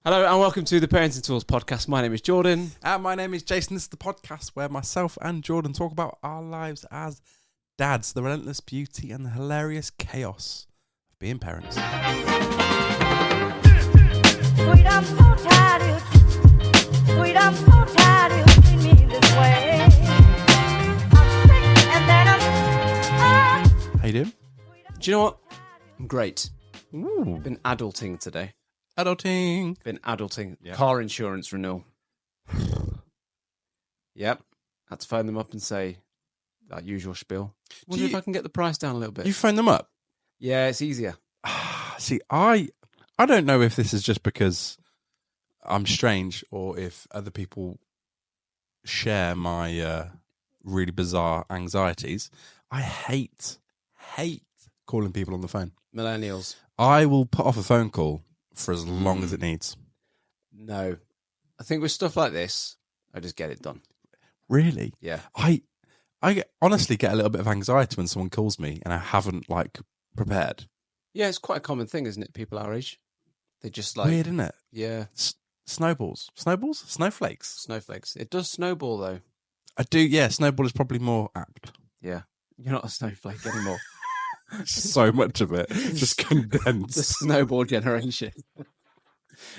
Hello and welcome to the Parenting Tools podcast. My name is Jordan. And my name is Jason. This is the podcast where myself and Jordan talk about our lives as dads, the relentless beauty and the hilarious chaos of being parents. Sweet, I'm so tired. Sweet, I'm so tired. You treat me this way. I'm sick and then I'm How you doing? Do you know what? I'm great. Ooh. Been adulting today. Adulting. Been adulting. Yeah. Car insurance renewal. Yep. Had to phone them up and say that usual spiel. Wonder if I can get the price down a little bit. You phone them up? Yeah, it's easier. See, I don't know if this is just because I'm strange or if other people share my really bizarre anxieties. I hate calling people on the phone. Millennials. I will put off a phone call for as long as it needs. No. I think with stuff like this, I just get it done. Really? Yeah. I honestly get a little bit of anxiety when someone calls me and I haven't prepared. Yeah, it's quite a common thing, isn't it? People our age. They just like... Weird, isn't it? Yeah. Snowballs? Snowflakes? Snowflakes. It does snowball, though. I do, yeah. Snowball is probably more apt. Yeah. You're not a snowflake anymore. So much of it just condensed. The snowball generation.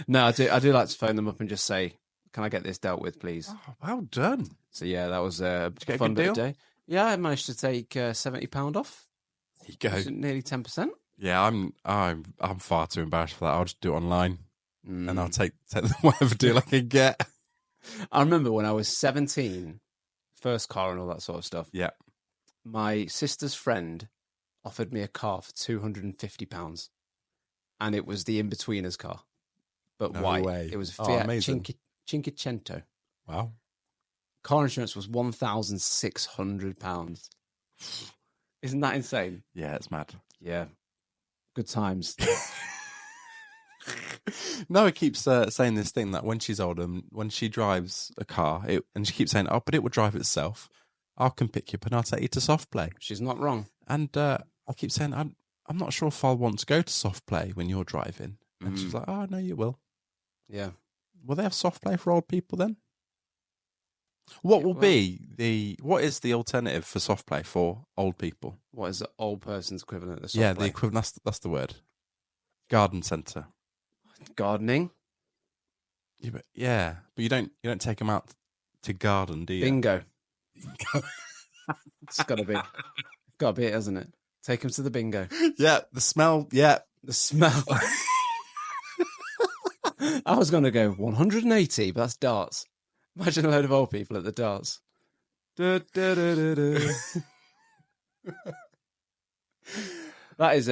No, I do like to phone them up and just say, can I get this dealt with, please? Oh, well done. So, yeah, that was a get a fun good bit of deal? day. Yeah, I managed to take £70 off. There you go. Which is nearly 10%. Yeah, I'm far too embarrassed for that. I'll just do it online and I'll Mm. take whatever deal I can get. I remember when I was 17, first car and all that sort of stuff. Yeah. My sister's friend offered me a car for £250. And it was the in-betweener's car. But No white. way. It was Oh, Fiat amazing. Cinquecento. Wow. Car insurance was £1,600. Isn't that insane? Yeah, it's mad. Yeah. Good times. Noah keeps saying this thing that when she's older, when she drives a car, and she keeps saying, "Oh, but it will drive itself. I can pick you up and I'll take you to soft play." She's not wrong. And I keep saying, "I'm not sure if I'll want to go to soft play when you're driving." And she's like, "Oh, no, you will." Yeah. Will they have soft play for old people then? What will be what is the alternative for soft play for old people? What is the old person's equivalent of soft Yeah, play? the equivalent. That's the word. Garden centre. Gardening. Yeah, but you don't take them out to garden, do you? Bingo. It's got to be. Got to be it, hasn't it? Take him to the bingo. Yeah, the smell. Yeah, The smell. I was going to go 180, but that's darts. Imagine a load of old people at the darts. Da, da, da, da, da. That is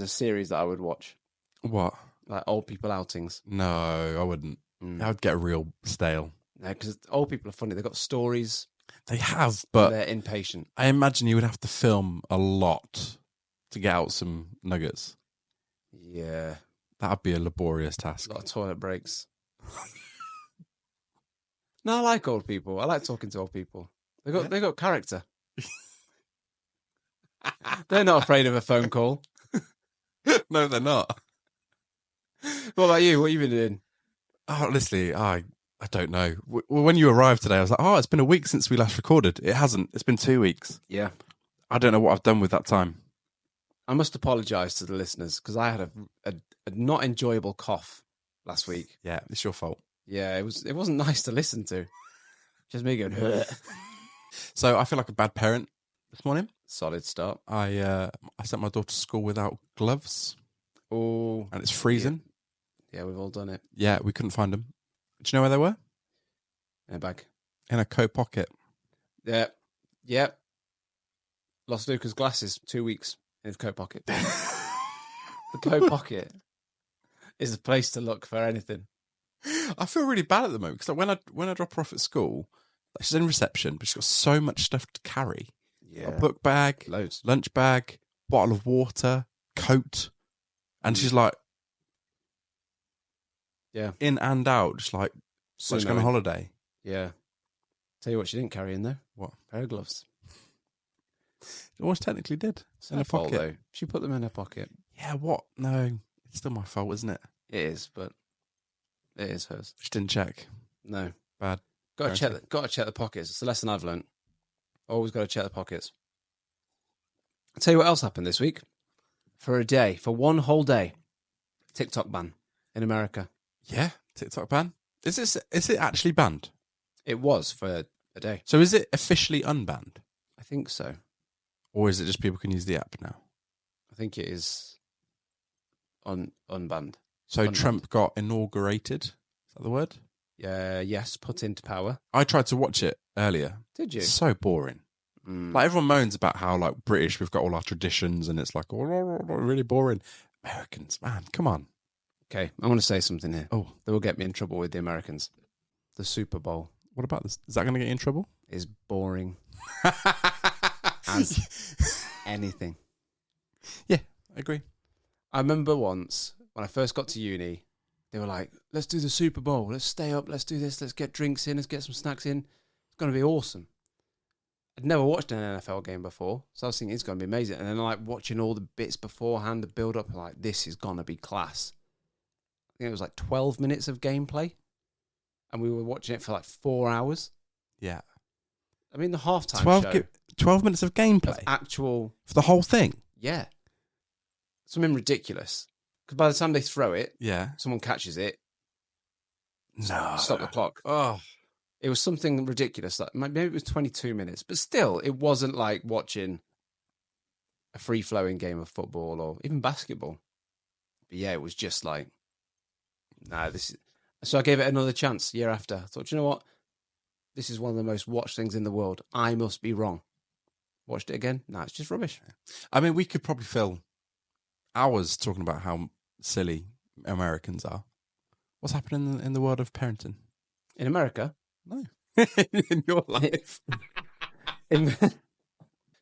a series that I would watch, what? like old people outings. No, I wouldn't. I would get real stale. No, because old people are funny. They've got stories. They have, And but they're impatient. I imagine you would have to film a lot to get out some nuggets. Yeah, That would be a laborious task. a lot of toilet breaks. No, I like old people. I like talking to old people. They got character. They're not afraid of a phone call. No, they're not. What about you? What have you been doing? Oh, honestly, I don't know. When you arrived today, I was like, "Oh, it's been a week since we last recorded." It hasn't. It's been 2 weeks. Yeah. I don't know what I've done with that time. I must apologise to the listeners because I had a not enjoyable cough last week. Yeah, it's your fault. Yeah, it wasn't nice to listen to. Just me going, "Ugh." So I feel like a bad parent this morning. Solid start. I sent my daughter to school without gloves, Oh, and it's freezing. yeah, we've all done it. Yeah, we couldn't find them. Do you know where they were? In a bag. In a coat pocket. Yeah. Yep. Lost Luca's glasses 2 weeks in his coat pocket. The coat pocket is a place to look for anything. I feel really bad at the moment because when I drop her off at school, she's in reception, but she's got so much stuff to carry. Yeah. A book bag, Loads. lunch bag, bottle of water, coat, and she's like, Yeah. in and out, just like So she's going on annoying. holiday. Yeah. Tell you what, she didn't carry in there. What? Pair of gloves. She almost technically did It's in her a fault, pocket. though. She put them in her pocket. Yeah, what? No, it's still my fault, isn't it? It is, but It is hers. Just didn't check. No. Bad. Got to check the pockets. It's a lesson I've learned. Always got to check the pockets. I'll tell you what else happened this week. For one whole day, TikTok ban in America. Yeah, TikTok ban. Is it actually banned? It was for a day. So is it officially unbanned? I think so. Or is it just people can use the app now? I think it is unbanned. So Unbanned. Trump got inaugurated. Is that the word? Yes, put into power. I tried to watch it earlier. Did you? It's so boring. Like everyone moans about how like British we've got all our traditions and it's like really boring. Americans, man, come on. Okay, I want to say something here. Oh, That will get me in trouble with the Americans. The Super Bowl what about this? Is that going to get you in trouble? is boring as anything. Yeah, I agree. I remember once when I first got to uni, they were like, let's do the Super Bowl. Let's stay up. Let's do this. Let's get drinks in. Let's get some snacks in. It's going to be awesome. I'd never watched an NFL game before, so I was thinking it's going to be amazing. And then like watching all the bits beforehand, the build-up, like, this is going to be class. I think it was like 12 minutes of gameplay, and we were watching it for like 4 hours. Yeah. I mean, the halftime 12 minutes of of gameplay actual... for the whole thing? Yeah. Something ridiculous. Because by the time they throw it, Yeah. someone catches it, No. stop the clock. Oh. It was something ridiculous. Like maybe it was 22 minutes, but still, it wasn't like watching a free-flowing game of football or even basketball. But yeah, it was just like, nah, this is... So I gave it another chance year after. I thought, you know what? This is one of the most watched things in the world. I must be wrong. Watched it again. No, it's just rubbish. I mean, we could probably fill hours talking about how silly Americans are. What's happening in the world of parenting? In America... No. In your life.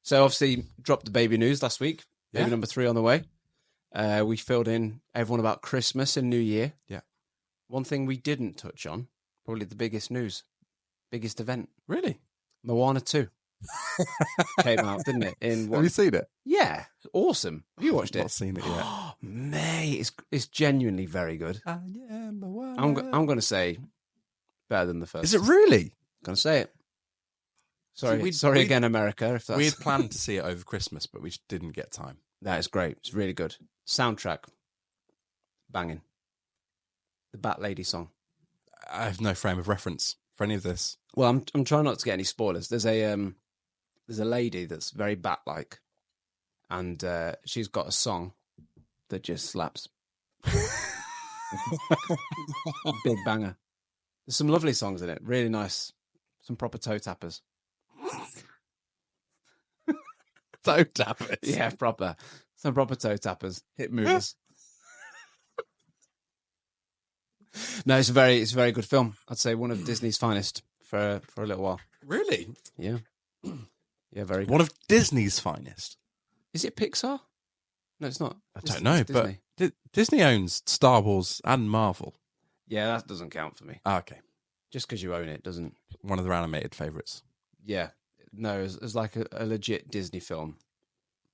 So obviously dropped the baby news last week. Baby Yeah. number 3 on the way. We filled in everyone about Christmas and New Year. Yeah. One thing we didn't touch on, probably the biggest news, biggest event, Really? Moana 2 came out, didn't it? In what? Have you seen it? Yeah, awesome. Have you watched I've it? not seen it yet. Mate, it's genuinely very good. I am the one. I'm going to say better than the first. Is it really? Going to say it. Sorry, See, we- again, America. If that's... We had planned to see it over Christmas, but we just didn't get time. That is great. It's really good. Soundtrack, banging. The Bat Lady song. I have no frame of reference for any of this. Well, I'm trying not to get any spoilers. There's a lady that's very bat-like, and she's got a song that just slaps. Big banger. There's some lovely songs in it. Really nice. Some proper toe tappers. Toe tappers. Yeah, proper. Some proper toe tappers. Hip movers. No, it's a very good film. I'd say one of Disney's finest for a little while. Really? Yeah. Yeah, very good. One of Disney's finest. Is it Pixar? No, it's not. I don't know, It's Disney. but Disney owns Star Wars and Marvel. Yeah, that doesn't count for me. Ah, okay. Just because you own it doesn't. One of their animated favourites. Yeah. No, it's like a legit Disney film.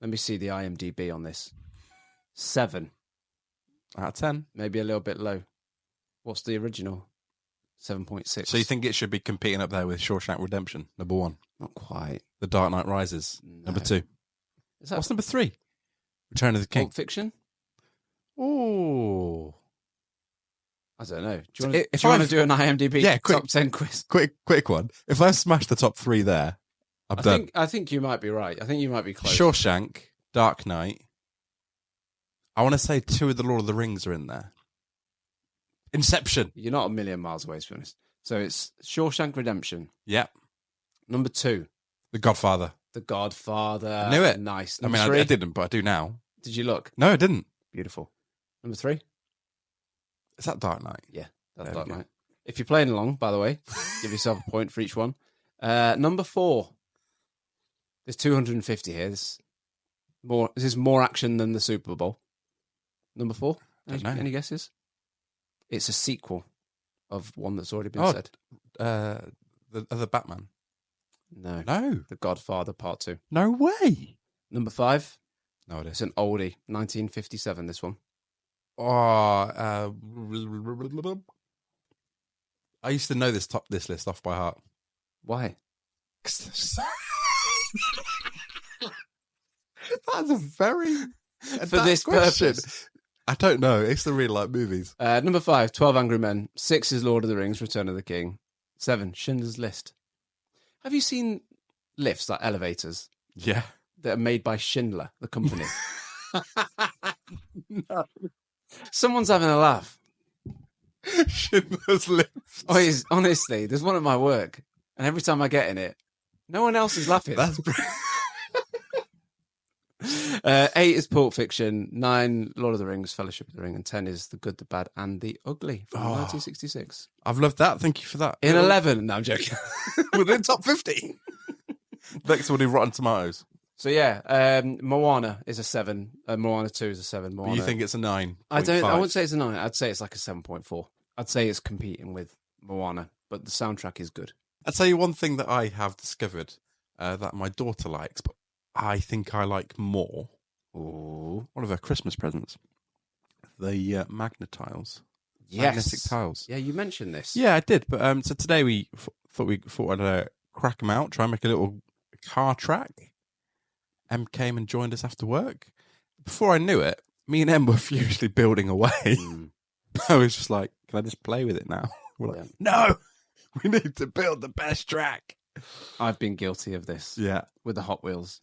Let me see the IMDb on this. 7. Out of 10. Maybe a little bit low. What's the original? 7.6. So you think it should be competing up there with Shawshank Redemption, number 1? Not quite. The Dark Knight Rises, number 2. Is that What's number 3? Return of the King. Pulp Fiction? Oh. I don't know. Do So you if want to I've- do an IMDb Yeah, quick. top 10 quiz? Quick one. If I smash the top 3 there, I'm done. I think you might be right. I think you might be close. Shawshank, Dark Knight. I want to say 2 of the Lord of the Rings are in there. Inception. You're not a million miles away, to be honest. So it's Shawshank Redemption. Yep. Number 2, The Godfather. The Godfather. I knew it. Nice. I mean, Number I 3, didn't, but I do now. did you look? No, I didn't. Beautiful. Number 3? Is that Dark Knight? Yeah, that's There we Dark go. Knight. If you're playing along, by the way, give yourself a point for each one. Number 4. There's 250 here. This is more action than the Super Bowl. Number 4? Don't know. Any guesses? It's a sequel of one that's already been Oh, said. The other Batman. No. No. The Godfather Part 2. No way. Number 5. No, it It's is. an oldie. 1957, this one. Oh, I used to know this list off by heart. Why? That's a very For this purpose. I don't know. It's the really like movies. Number 5, 12 Angry Men. 6 is Lord of the Rings, Return of the King. 7, Schindler's List. Have you seen lifts, like elevators, Yeah. that are made by Schindler, the company? No. Someone's having a laugh. Schindler's List. Oh, honestly, there's one at my work, and every time I get in it, no one else is laughing. That's brilliant. 8 is Pulp Fiction. 9, Lord of the Rings, Fellowship of the Ring, and 10 is The Good, the Bad, and the Ugly from 1966. I've loved that. Thank you for that. In 11, no, I'm joking. Within top 50. Next one, Rotten Tomatoes. So yeah, Moana is a 7. Moana 2 is a 7. But Moana. you think it's a 9? I wouldn't say it's a 9. I'd say it's like a 7.4. I'd say it's competing with Moana, but the soundtrack is good. I'll tell you one thing that I have discovered that my daughter likes, but I think I like more. Ooh. One of her Christmas presents. The magnet tiles. Yes. Magnetic tiles. Yeah, you mentioned this. Yeah, I did. But so today we thought I'd crack them out, try and make a little car track. Em came and joined us after work. Before I knew it, me and Em were furiously building away. I was just like, can I just play with it now? We're like, no, we need to build the best track. I've been guilty of this. Yeah. With the Hot Wheels.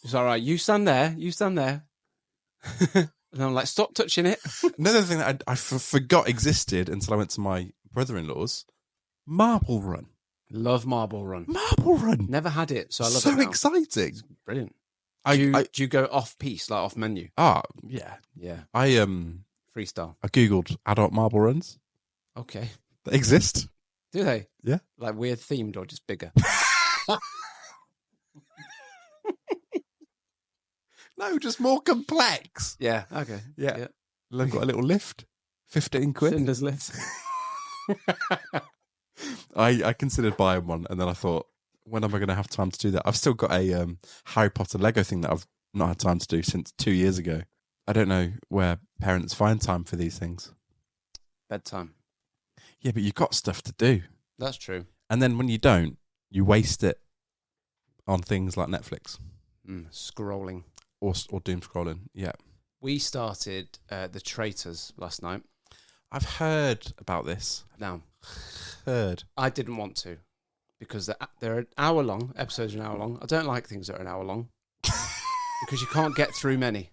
It's all right. You stand there. You stand there. And I'm like, stop touching it. Another thing that I forgot existed until I went to my brother-in-law's, Marble Run. Love Marble Run. Marble Run. Never had it, so I love it So now. exciting. Brilliant. Do you go off piece, like off menu? Yeah. Yeah. I Freestyle. googled adult marble runs. Okay. They exist. Do they? Yeah. Like weird themed or just bigger? No, just more complex. Yeah. Okay. Yeah. They've got a little lift. 15 quid. Schindler's List. I considered buying one, and then I thought, when am I going to have time to do that? I've still got a Harry Potter Lego thing that I've not had time to do since 2 years ago. I don't know where parents find time for these things. Bedtime. Yeah, but you've got stuff to do. That's true. And then when you don't, you waste it on things like Netflix. Scrolling. Or doom scrolling, yeah. We started The Traitors last night. I've heard about this. Now, Heard. I didn't want to because they're an hour long. Episodes are an hour long. I don't like things that are an hour long because you can't get through many.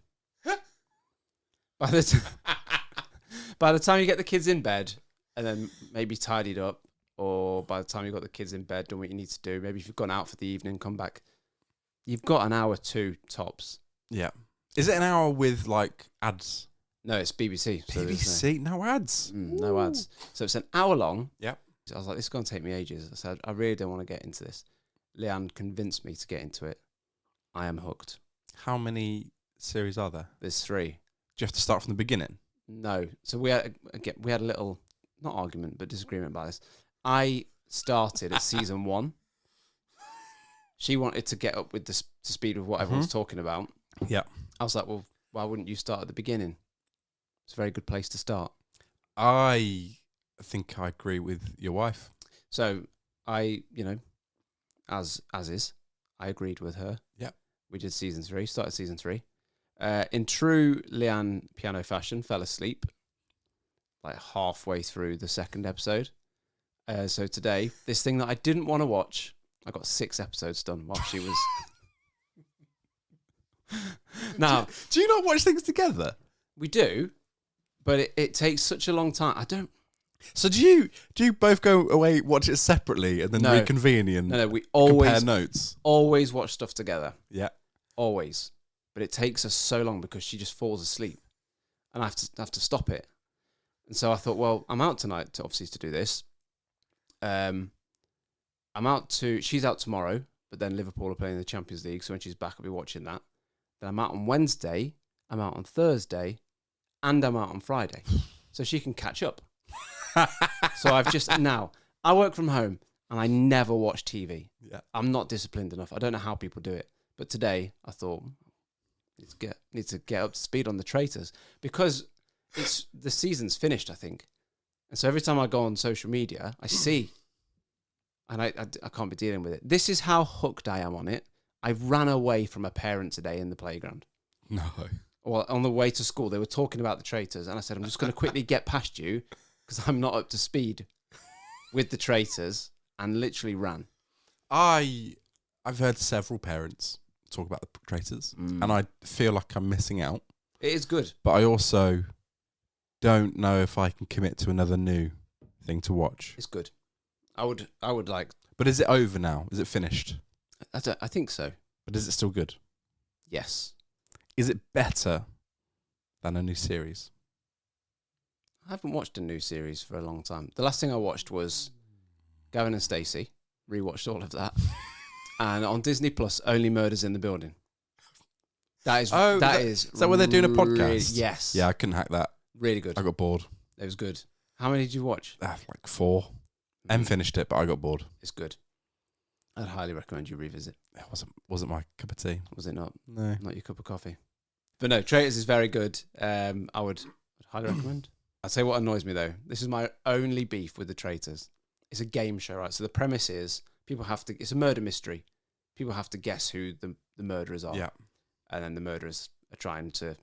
By the time you get the kids in bed and then maybe tidied up, or by the time you've got the kids in bed, done what you need to do, maybe if you've gone out for the evening, come back, you've got an hour 2 tops. Yeah. Is it an hour with like ads? No, it's BBC. So BBC, no ads. no ads. So it's an hour long. Yep. So I was like, this is going to take me ages. I said, I really don't want to get into this. Leanne convinced me to get into it. I am hooked. How many series are there? There's 3. Do you have to start from the beginning? No. So we had a little, not argument, but disagreement about this. I started at season 1. She wanted to get up with the speed of what everyone's talking about. Yeah. I was like, well, why wouldn't you start at the beginning? It's a very good place to start. I think I agree with your wife. So I, as is, I agreed with her. Yeah. We did season 3, started season 3. In true Leanne piano fashion, fell asleep like halfway through the second episode. So today, this thing that I didn't want to watch, I got 6 episodes done while she was... Now, do you not watch things together? We do, but it takes such a long time. I don't... So do you both go away, watch it separately, and then No. reconvene and No, we compare always notes? always watch stuff together. Yeah. Always. But it takes us so long because she just falls asleep. And I have to stop it. And so I thought, well, I'm out tonight to do this. She's out tomorrow, but then Liverpool are playing in the Champions League, so when she's back, I'll be watching that. Then I'm out on Wednesday, I'm out on Thursday, and I'm out on Friday. So she can catch up. So I work from home, and I never watch TV. Yeah. I'm not disciplined enough. I don't know how people do it. But today, I thought, need to get up to speed on The Traitors, because the season's finished, I think. And so every time I go on social media, I see, and I can't be dealing with it. This is how hooked I am on it. I ran away from a parent today in the playground. No. Well, on the way to school, they were talking about the traitors, and I said, I'm just going to quickly get past you because I'm not up to speed with the traitors, and literally ran. I've heard several parents talk about the traitors, and I feel like I'm missing out. It is good. But I also don't know if I can commit to another new thing to watch. It's good. I would like. But is it over now? Is it finished? I think so. But is it still good? Yes. Is it better than a new series? I haven't watched a new series for a long time. The last thing I watched was Gavin and Stacey. Rewatched all of that. And on Disney Plus, Only Murders in the Building. That is. Is that where they're doing a podcast? Yes. Yeah, I couldn't hack that. Really good. I got bored. It was good. How many did you watch? Like 4. Em finished it, but I got bored. It's good. I'd highly recommend you revisit. It wasn't my cup of tea. Was it not? No. Not your cup of coffee. But no, Traitors is very good. I would highly recommend. I'll tell you what annoys me though. This is my only beef with the Traitors. It's a game show, right? So the premise is it's a murder mystery. People have to guess who the murderers are. Yeah. And then the murderers are trying to,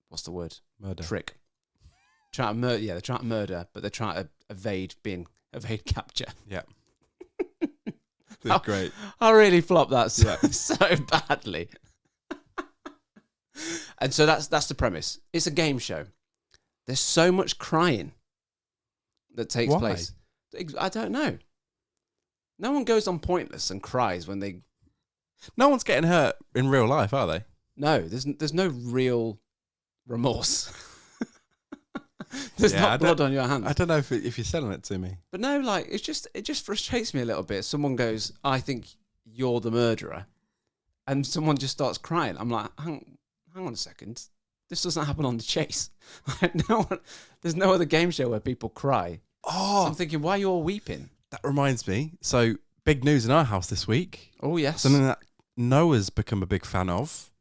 what's the word? Murder. Trick. Trying to murder. Yeah, they're trying to murder, but they're trying to evade capture. Yeah. They're great. I really flopped that so badly. And so that's the premise. It's a game show. There's so much crying that takes place. I don't know. No one goes on Pointless and cries when they... No one's getting hurt in real life, are they? No, there's no real remorse. There's not blood on your hands. I don't know if you're selling it to me. But no, like it just frustrates me a little bit. Someone goes, "I think you're the murderer," and someone just starts crying. I'm like, hang on a second. This doesn't happen on The Chase. There's no other game show where people cry. Oh, So I'm thinking, why are you all weeping? that reminds me. So big news in our house this week. Oh yes, Something that Noah's become a big fan of.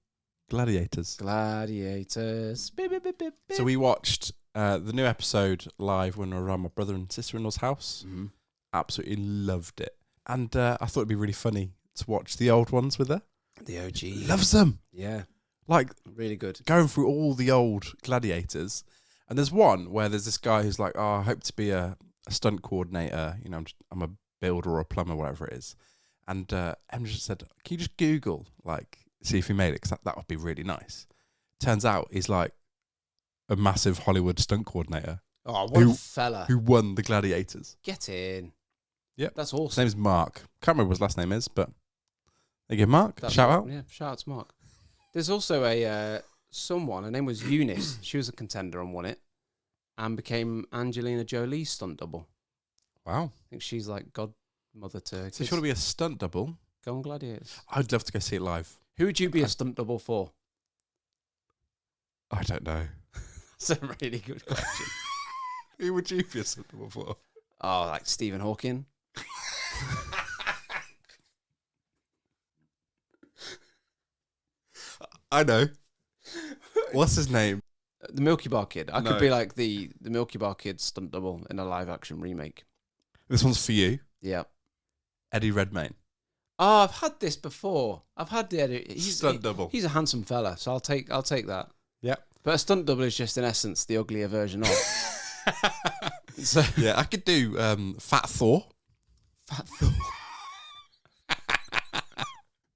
Gladiators. Gladiators. Beep, beep, beep, beep, beep. So we watched the new episode live when we were around my brother and sister-in-law's house. Mm-hmm. Absolutely loved it. And I thought it'd be really funny to watch the old ones with her. The OG. Loves them. Yeah, Like really good. going through all the old Gladiators. And there's one where there's this guy who's like, oh, I hope to be a stunt coordinator. You know, I'm a builder or a plumber, whatever it is. And Em just said, can you just Google, like, see if he made it? Because that would be really nice. Turns out he's like a massive Hollywood stunt coordinator. Oh, what a fella. Who won the Gladiators. Get in. Yep. That's His awesome. name's Mark. Can't remember what his last name is, but there you go, Mark. Shout out. Yeah, shout out to Mark. There's also someone, her name was Eunice. She was a contender and won it and became Angelina Jolie's stunt double. Wow. I think she's like godmother to So kids. if you want to be a stunt double, Go on Gladiators. I'd love to go see it live. Who would you be a stunt double for? I don't know. That's a really good question. Who would you be a stunt double for? Oh, like Stephen Hawking. I know. What's his name? The Milky Bar Kid. I No. could be like the Milky Bar Kid stunt double in a live action remake. This one's for you. Yeah. Eddie Redmayne. Oh, I've had this before. I've had the edit. Stunt double. He's a handsome fella, so I'll take that. Yeah. But a stunt double is just in essence the uglier version of. So Yeah, I could do Fat Thor. Fat Thor.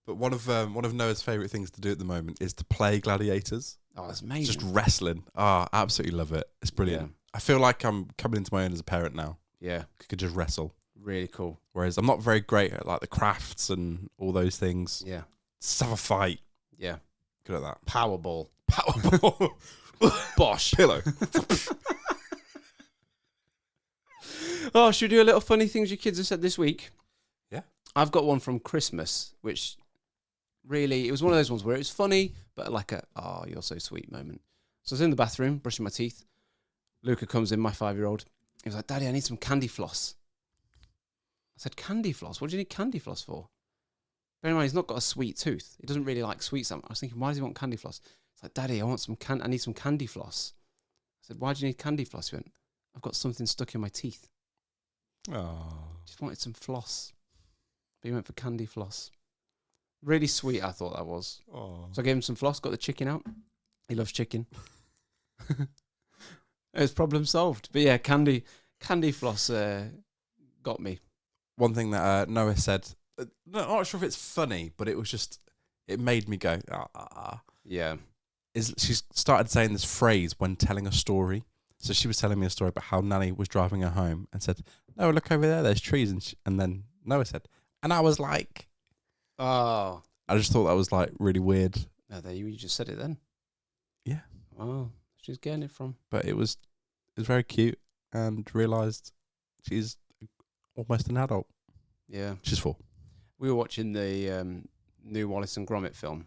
But one of Noah's favourite things to do at the moment is to play Gladiators. Oh, that's amazing. Just wrestling. Ah, absolutely love it. It's brilliant. Yeah. I feel like I'm coming into my own as a parent now. Yeah, I could just wrestle. really cool. Whereas I'm not very great at like the crafts and all those things. Yeah, Just have a fight. yeah. Good at that. Powerball. Powerball. Bosh. Pillow. Oh, should we do a little funny things your kids have said this week? Yeah. I've got one from Christmas, which really, it was one of those ones where it was funny, but like a, oh, you're so sweet moment. So I was in the bathroom, brushing my teeth. Luca comes in, my 5-year-old. He was like, Daddy, I need some candy floss. I said, candy floss? What do you need candy floss for? Bear in mind, he's not got a sweet tooth. He doesn't really like sweets. I was thinking, why does he want candy floss? It's like, Daddy, I need some candy floss. said, why do you need candy floss? He went, I've got something stuck in my teeth. Oh. Just wanted some floss. But he went for candy floss. Really sweet, I thought that was. Oh. So I gave him some floss, got the chicken out. He loves chicken. It was problem solved. But yeah, candy floss got me. One thing that Noah said, not sure if it's funny, but it was just, it made me go, Yeah. is she started saying this phrase when telling a story. So she was telling me a story about how Nanny was driving her home and said, "No, look over there, there's trees." And then Noah said, and I was like, Oh. I just thought that was like really weird. No, there you just said it then. Yeah. Oh, she's getting it from. But it was very cute, and realised she's almost an adult. Yeah. She's 4. We were watching the new Wallace and Gromit film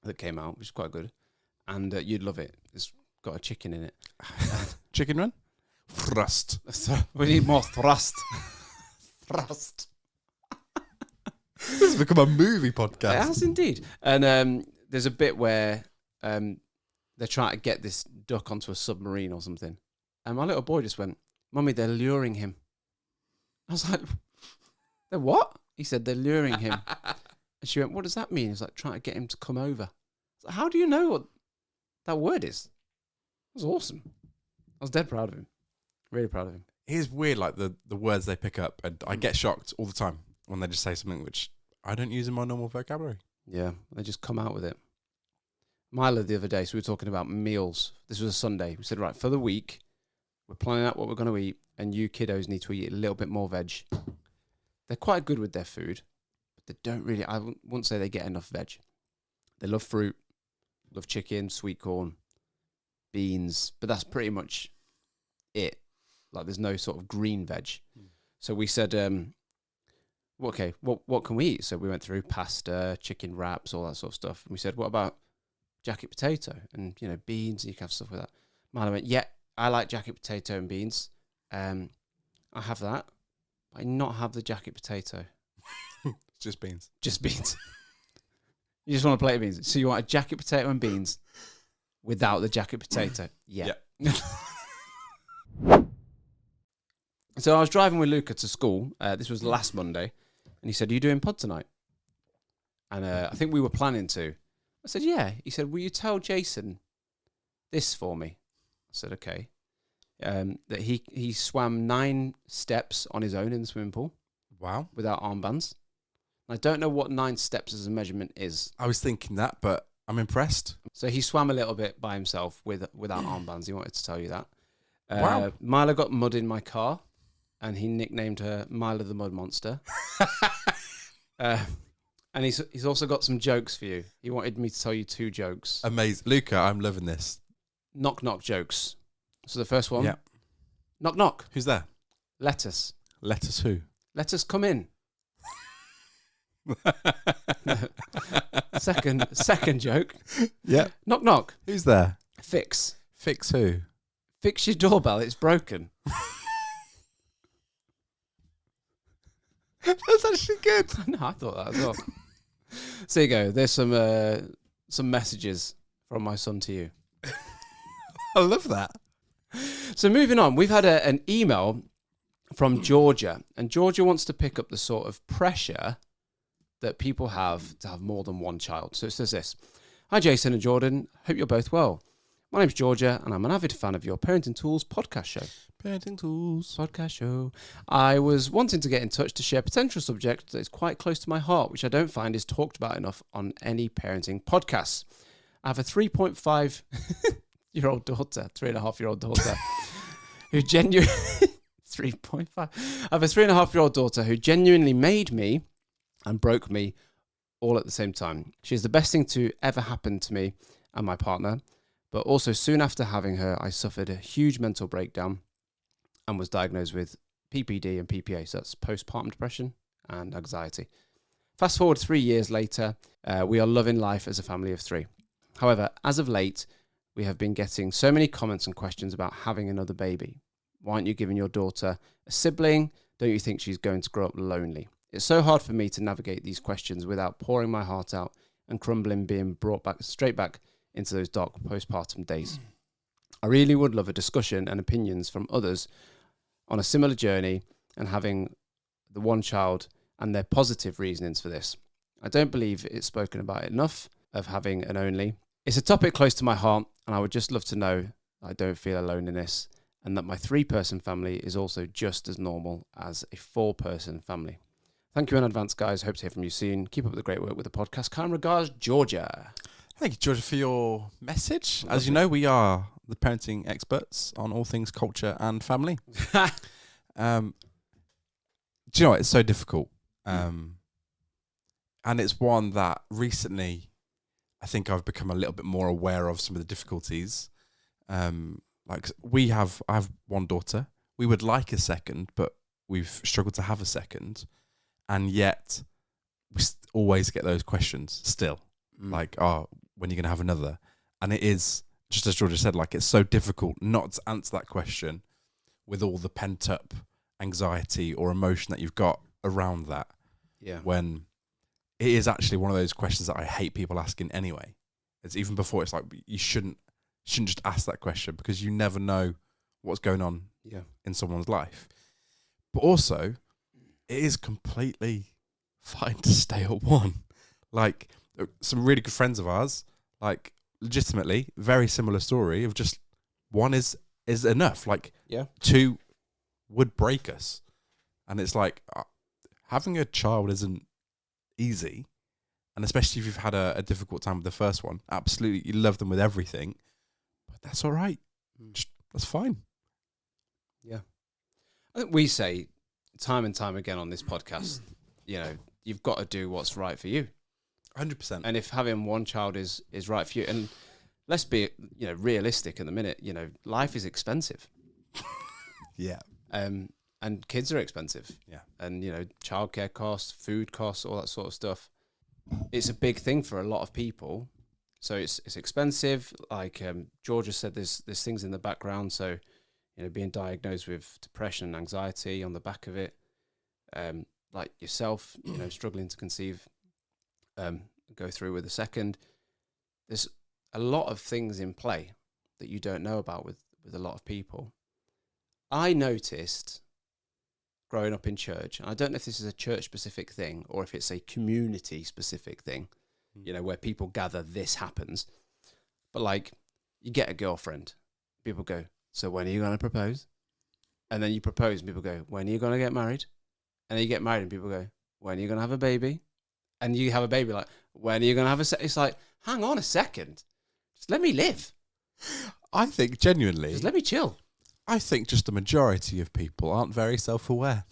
that came out, which is quite good. And you'd love it. It's got a chicken in it. Chicken run? Thrust. We need more thrust. Thrust. This has become a movie podcast. It has indeed. And there's a bit where they're trying to get this duck onto a submarine or something. And my little boy just went, "Mummy, they're luring him." I was like, "They're what?" He said, "They're luring him." And she went, "What does that mean?" He was like, "Trying to get him to come over." I was like, "How do you know what that word is?" It was awesome. I was dead proud of him. Really proud of him. It is weird, like the words they pick up. And I get shocked all the time when they just say something which I don't use in my normal vocabulary. Yeah, they just come out with it. Mila the other day, so we were talking about meals. This was a Sunday. We said, right, for the week, we're planning out what we're going to eat, and you kiddos need to eat a little bit more veg. They're quite good with their food, but they don't really, I wouldn't say they get enough veg. They love fruit, love chicken, sweet corn, beans, but that's pretty much it. Like, there's no sort of green veg. So we said, okay, what can we eat? So we went through pasta, chicken wraps, all that sort of stuff. And we said, what about jacket potato and, beans? And you can have stuff with that. Milo went, yeah, I like jacket potato and beans. I have that, but I not have the jacket potato. It's just beans. Just beans. You just want a plate of beans. So you want a jacket potato and beans without the jacket potato? Yeah. So I was driving with Luca to school. This was last Monday. And he said, "Are you doing pod tonight?" And I think we were planning to. I said, "Yeah." He said, "Will you tell Jason this for me?" I said, "Okay." That he swam 9 steps on his own in the swimming pool. Wow. Without armbands. I don't know what 9 steps as a measurement is. I was thinking that, but I'm impressed. So he swam a little bit by himself without armbands. He wanted to tell you that. Wow. Mila got mud in my car, and he nicknamed her Mila the Mud Monster. And he's also got some jokes for you. He wanted me to tell you 2 jokes. Amazing. Luca, I'm loving this. Knock knock jokes. So the first one. Yeah. Knock knock. Who's there? Lettuce. Lettuce who? Let us come in. Second joke. Yeah. Knock knock. Who's there? Fix. Fix who? Fix your doorbell. It's broken. That's actually good. No, I thought that as well. So you go. There's some messages from my son to you. I love that. So moving on, we've had an email from Georgia, and Georgia wants to pick up the sort of pressure that people have to have more than one child. So it says this: "Hi Jason and Jordan, hope you're both well. My name's Georgia, and I'm an avid fan of your Parenting Tools podcast show. Parenting Tools. Podcast show. I was wanting to get in touch to share a potential subject that is quite close to my heart, which I don't find is talked about enough on any parenting podcasts. I have a 3.5-year-old daughter, 3.5-year-old daughter, who genuinely 3.5. I have a 3.5-year-old daughter who genuinely made me and broke me all at the same time. She is the best thing to ever happen to me and my partner. But also soon after having her, I suffered a huge mental breakdown and was diagnosed with PPD and PPA, so that's postpartum depression and anxiety. Fast forward 3 years later, we are loving life as a family of 3. However, as of late, we have been getting so many comments and questions about having another baby. Why aren't you giving your daughter a sibling? Don't you think she's going to grow up lonely? It's so hard for me to navigate these questions without pouring my heart out and crumbling, being brought back straight back into those dark postpartum days. I really would love a discussion and opinions from others on a similar journey and having the one child and their positive reasonings for this. I don't believe it's spoken about enough of having an only. It's a topic close to my heart, and I would just love to know I don't feel alone in this, and that my 3-person family is also just as normal as a 4-person family. Thank you in advance, guys. Hope to hear from you soon. Keep up the great work with the podcast. Kind regards, Georgia. Thank you, Georgia, for your message. As you know, we are the parenting experts on all things culture and family. Do you know what? It's so difficult. And it's one that recently I think I've become a little bit more aware of some of the difficulties. Like I have one daughter. We would like a second, but we've struggled to have a second. And yet we always get those questions still. Like, oh, when are you going to have another? And it is, just as Georgia said, like, it's so difficult not to answer that question with all the pent up anxiety or emotion that you've got around that. Yeah. When it is actually one of those questions that I hate people asking anyway. It's even before, it's like, you shouldn't just ask that question because you never know what's going on in someone's life. But also, it is completely fine to stay at one. Like, some really good friends of ours, like, legitimately, very similar story of just one is enough. Like, 2 would break us. And it's like, having a child isn't easy. And especially if you've had a difficult time with the first one. Absolutely, you love them with everything. But that's all right. That's fine. Yeah. I think we say time and time again on this podcast, you know, you've got to do what's right for you. 100%. And if having one child is right for you, and let's be, you know, realistic in the minute, you know, life is expensive. Yeah. And kids are expensive. Yeah. And, you know, childcare costs, food costs, all that sort of stuff. It's a big thing for a lot of people. So it's expensive. Like Georgia said, there's things in the background. So, you know, being diagnosed with depression and anxiety on the back of it, like yourself, you know, struggling to conceive, go through with a second. There's a lot of things in play that you don't know about with a lot of people. I noticed growing up in church, and I don't know if this is a church-specific thing or if it's a community-specific thing, you know, where people gather, this happens. But, like, you get a girlfriend. People go, so when are you going to propose? And then you propose, and people go, when are you going to get married? And then you get married, and people go, when are you going to have a baby? And you have a baby, like, when are you going to have a... It's like, hang on a second. Just let me live. I think, genuinely... Just let me chill. I think just the majority of people aren't very self-aware.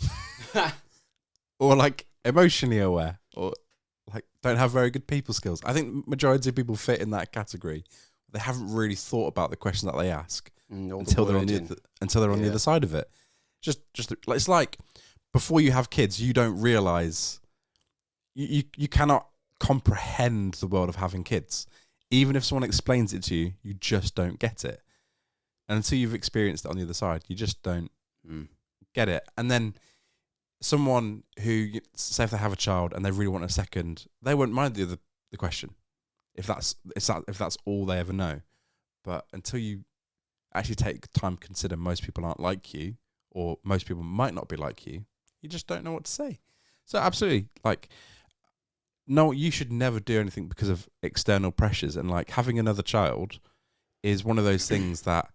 Or, like, emotionally aware. Or, like, don't have very good people skills. I think majority of people fit in that category. They haven't really thought about the question that they ask until they're on the other side of it. Just like, it's like, before you have kids, you don't realise... You cannot comprehend the world of having kids. Even if someone explains it to you, you just don't get it. And until you've experienced it on the other side, you just don't get it. And then someone who, say if they have a child and they really want a second, they won't mind the question, if that's all they ever know. But until you actually take time to consider most people aren't like you, or most people might not be like you, you just don't know what to say. So absolutely, like, no, you should never do anything because of external pressures. And, like, having another child is one of those things that,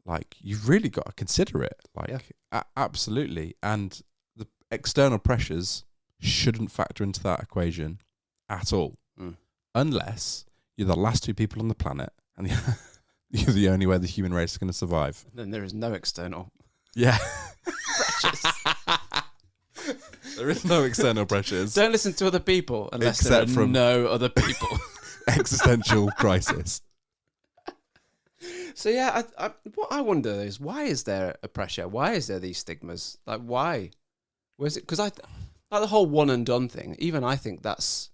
like, you've really got to consider it. Like, absolutely. And the external pressures shouldn't factor into that equation at all. Unless you're the last 2 people on the planet and you're the only way the human race is going to survive. Then there is no external. Yeah. There is no external pressures. Don't listen to other people unless there are no other people. Existential crisis. So yeah, what I wonder is, why is there a pressure? Why is there these stigmas? Like, why? Was it because like the whole one and done thing? Even I think that's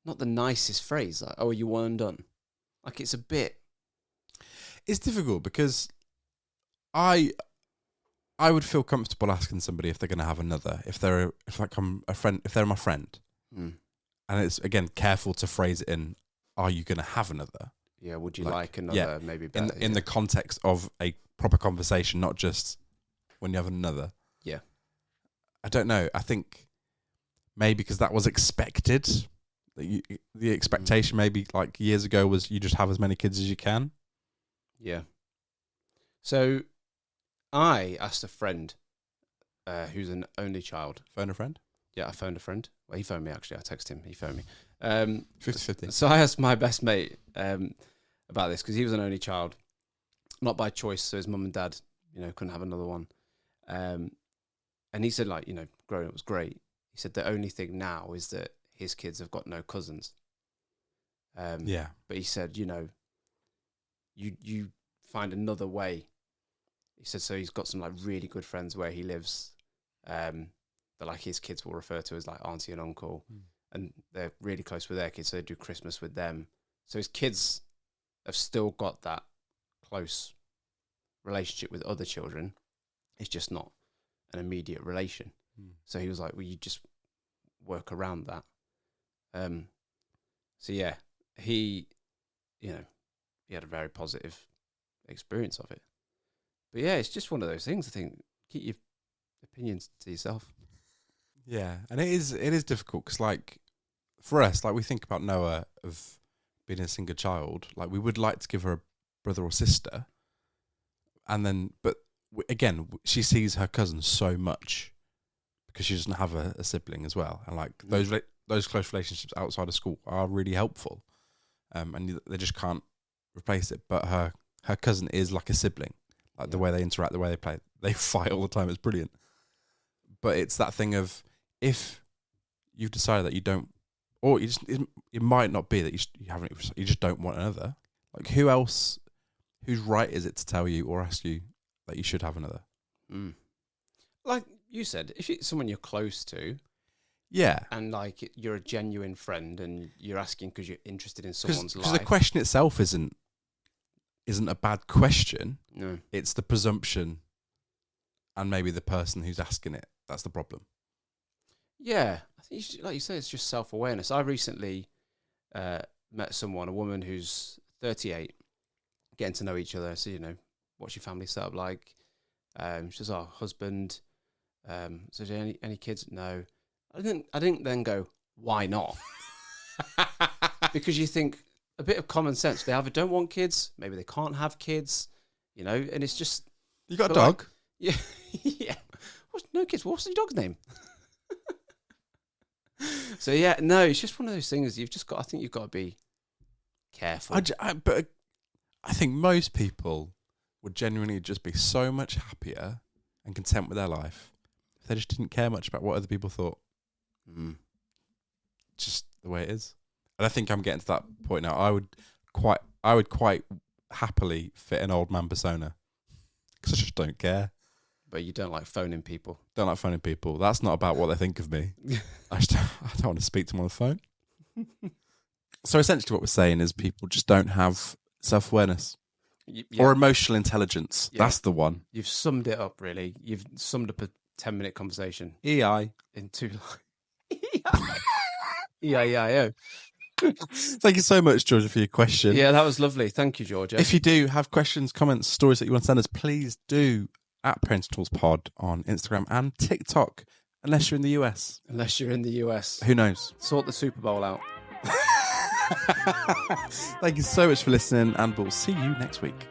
not the nicest phrase. Like, oh, you one and done. Like, it's a bit. It's difficult because I would feel comfortable asking somebody if they're going to have another, if they're my friend, and it's, again, careful to phrase it in, are you going to have another? Yeah, would you Like, like another yeah, maybe better? in the context of a proper conversation, not just when you have another. Yeah. I don't know. I think maybe because that was expected. The expectation maybe like years ago was you just have as many kids as you can. Yeah. So I asked a friend who's an only child. Phone a friend? Yeah, I phoned a friend. Well, he phoned me, actually. I texted him. He phoned me. 50-50. So I asked my best mate about this because he was an only child. Not by choice, so his mum and dad, couldn't have another one. And he said, like, growing up was great. He said the only thing now is that his kids have got no cousins. Yeah. But he said, you find another way. He said, so he's got some like really good friends where he lives that like his kids will refer to as like auntie and uncle. And they're really close with their kids, so they do Christmas with them. So his kids have still got that close relationship with other children. It's just not an immediate relation. So he was like, well, you just work around that. So yeah, he had a very positive experience of it. But yeah, it's just one of those things. I think keep your opinions to yourself. Yeah, and it is difficult because, like, for us, like we think about Noah of being a single child, like we would like to give her a brother or sister, and then, but again, she sees her cousin so much because she doesn't have a sibling as well, and like those close relationships outside of school are really helpful, and they just can't replace it. But her cousin is like a sibling, like the way they interact, the way they play, they fight all the time. It's brilliant. But it's that thing of, if you've decided that you don't, or it might not be that you just don't want another. Like, whose right is it to tell you or ask you that you should have another? Like you said, if it's someone you're close to, yeah, and like you're a genuine friend and you're asking because you're interested in someone's life. Because the question itself isn't a bad question. No, it's the presumption, and maybe the person who's asking it. That's the problem. Yeah, I think like you say, it's just self-awareness. I recently met someone, a woman who's 38, getting to know each other. So, what's your family set up like? She says, "Oh, husband." So, any kids? No. I didn't then go, why not? Because you think a bit of common sense. They either don't want kids, maybe they can't have kids, and it's just. You got a dog? Like, yeah, yeah. No kids. What's your dog's name? So yeah, no, it's just one of those things. You've just got. I think you've got to be careful. But I think most people would genuinely just be so much happier and content with their life if they just didn't care much about what other people thought. Just the way it is. And I think I'm getting to that point now. I would quite happily fit an old man persona because I just don't care. But you don't like phoning people. Don't like phoning people. That's not about what they think of me. I don't want to speak to them on the phone. So essentially what we're saying is people just don't have self-awareness or emotional intelligence. Yeah. That's the one. You've summed it up, really. You've summed up a 10-minute conversation. EI. In 2 lines. EIEIO. Thank you so much, Georgia, for your question. Yeah, that was lovely. Thank you, Georgia. If you do have questions, comments, stories that you want to send us, please do at Parenting Tools Pod on Instagram and TikTok, unless you're in the US. Unless you're in the US. Who knows? Sort the Superbowl out. Thank you so much for listening, and we'll see you next week.